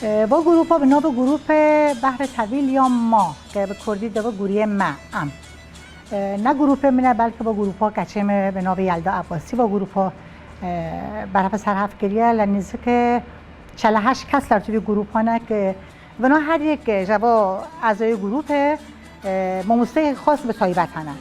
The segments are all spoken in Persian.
با گروپ ها به نام گروپ بحر طویل یا ما که به کردی دو گوری ما ام نه گروپ منه بلکه با گروپ ها کچم به نام یلدا عباسی با گروپ ها برف سرحف گریه لنیزه که 48 کس در توی گروپ ها نه که بنا هر یک جوا اعضای گروپ موسیقی خاص به تایبت هنه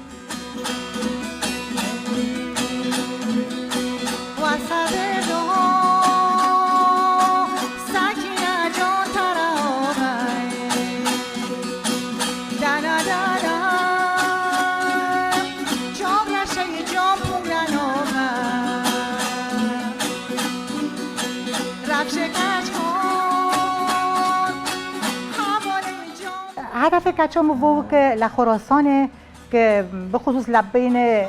هدف کچام و که لخراسانه که به خصوص لبین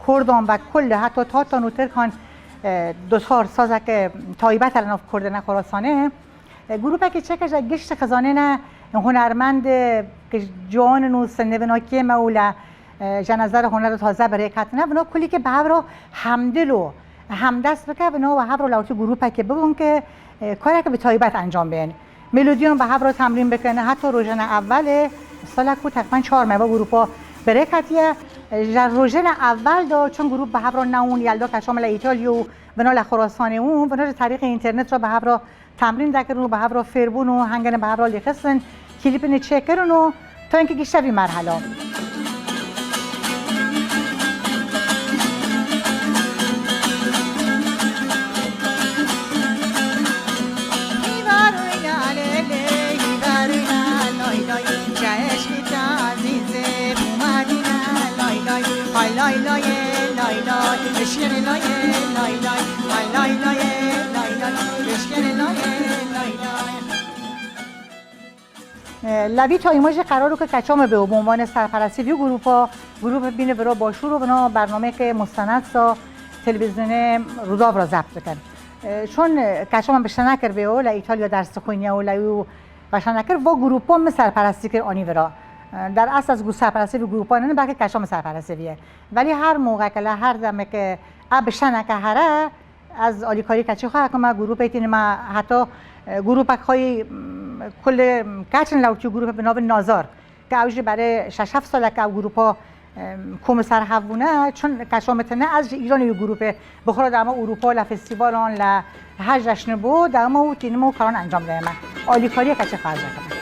کردان و کل حتی تاتان و ترکان دوچار سازه که تایبت الان کردن خراسانه گروه که چکش گشت خزانه نه هنرمند که جوان و سنه بناکی مولا جنازه هنر تازه برای کتنه بنا کلی که به هر همدل و همدست بکه بنا و هر لوتی گروه که بگون که کاری که به تایبت انجام بین ملودیون به هر تمرین بکنه حتی روزن اول سال کو تقریبا 4 ماه گروپا برای کتیه روزن اول دا چون گروه به هر نون یلدا کشامل ایتالیو بنا لخراسانه اون بنا طریق اینترنت را به هر تمرین دکرون و به هر فربون و هنگن به هر لیخسن کلیپ نه چکرون و تا اینکه گیشتر این مرحله لبی تا ایماج قرار رو که کچام به عنوان سرپرستی وی گروپ بینه برا باشور و بنا برنامه که مستند سا تلویزیون روداو را ضبط بکن چون کچام بشنه کر به ل ایتالیا درس خوینیه و لیو بشنه کر و گروپا هم سرپرستی کر آنی ورا در اصل از سرپرستی به گروپا نه بلکه کچام سرپرستی ویه ولی هر موقع که هر دمه که بشنه که هره از آلیکاری کچی خواه که ما گروپ ایتین ما حتی گروپ های کل کچن لوتی گروپ به نام نازار که اوجی برای 6-7 ساله که گروپا کوم سرحوونه چون کشامتنه از ایران یه گروپه بخورا در ما اروپا ل فستیوالان ل هر جشن بود در ما و تینمو کاران انجام دهیم آلیکاری کچی خواهد کنم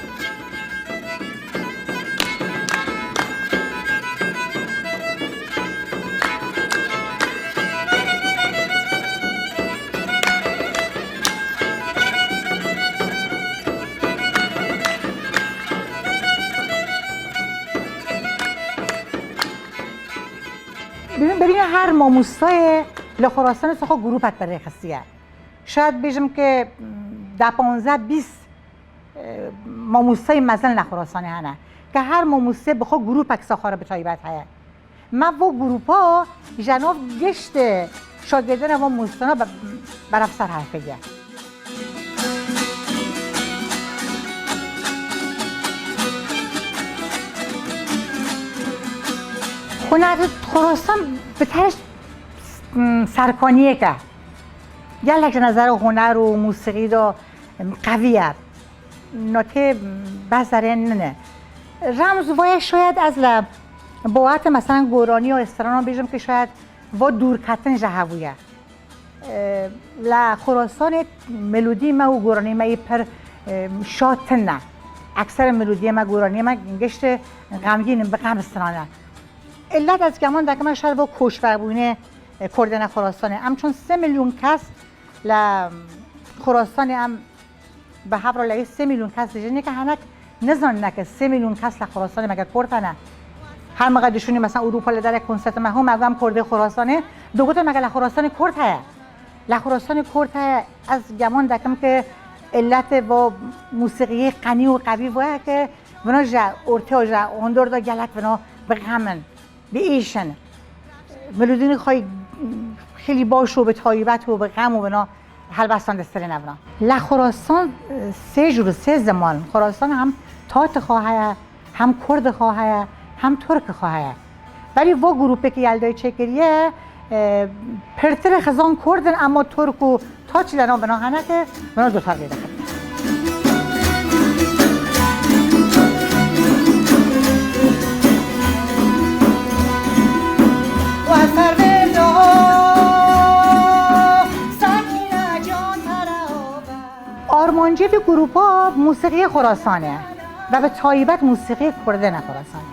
ببین هر ماموستای لخراسان سخو گروپت برای خستیه شاید بگم که 10-15-20 ماموستای مزن لخراسانی هنه که هر ماموسته بخو گروپک ساخاره به تایبت هست ما و گروپا جناب گشت شاگردان و موستانا برف سر حرفیه هنر خراسان به طرش سرکانیه که یک نظر هنر و موسیقی دا قویه ناته بذاره نه رمز وای شاید از باعت مثلا گورانی و استران بیجم که شاید و دور کتن جهویه خراسان ملودی ما و گورانی ما پر شاتن نه اکثر ملودی ما گورانی ما گشت غمگین به غم استرانه علت از گمان در که من شاید با کشور بوینه کردن خراسانه هم چون 3 میلیون کس خراسانه هم به هر لایه 3 میلیون کس دیجنه که هنک نزان که 3 میلیون کس خراسانه مگر کردنه هر موقع دشونی مثلا اروپا لدر کنسرت مهم مگم کرده خراسانه دوگوتا مگر خراسان کرد هست خراسان کرد هست از گمان دکم که علت و موسیقی غنی و قوی و که بنا جا ارته و جا اندور دا گلک بنا بغمن به ایشن ملودین خواهی خیلی باش و به تایبت و به غم و بنا حلبستان دستره نبنا لخراسان 3 زمان خراسان هم تات خواهی هم کرد خواهی هم ترک خواهی ولی و گروپی که یلدای چکریه پرتر خزان کردن اما ترک و تاچ لنا بنا هنه که بنا دوتار بیده گنجه گروپا موسیقی خراسانه و به تایبت موسیقی کردن خراسانه.